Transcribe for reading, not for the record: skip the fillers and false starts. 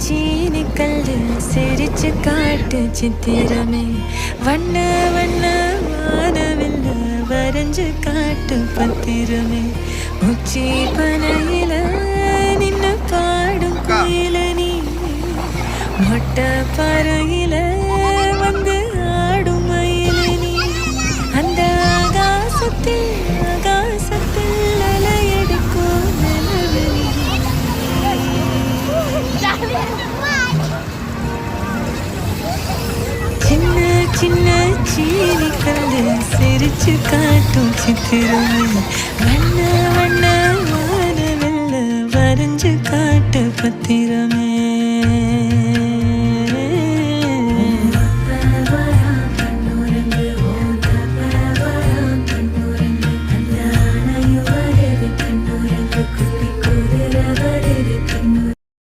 சீனி கல்லு சிரிச்சு காட்டு சித்திரமே வண்ண வண்ண வானவில்ல வரைஞ்சு காட்டு பத்திரமே உச்சி பனையில நின்னு பாடும் குயில நீ மொட்டை பறையில வந்து ஆடும் மயில நீ அந்த ஆகாசத்தில் ஆகாசத்தில் அலையடிக்கும் நிலவு நீ சின்ன சின்ன சீனி கல்லு சிரிச்சு காட்டும் சித்திரமே வண்ண வண்ண வானவில்ல வரைஞ்சு காட்டு பத்திரமே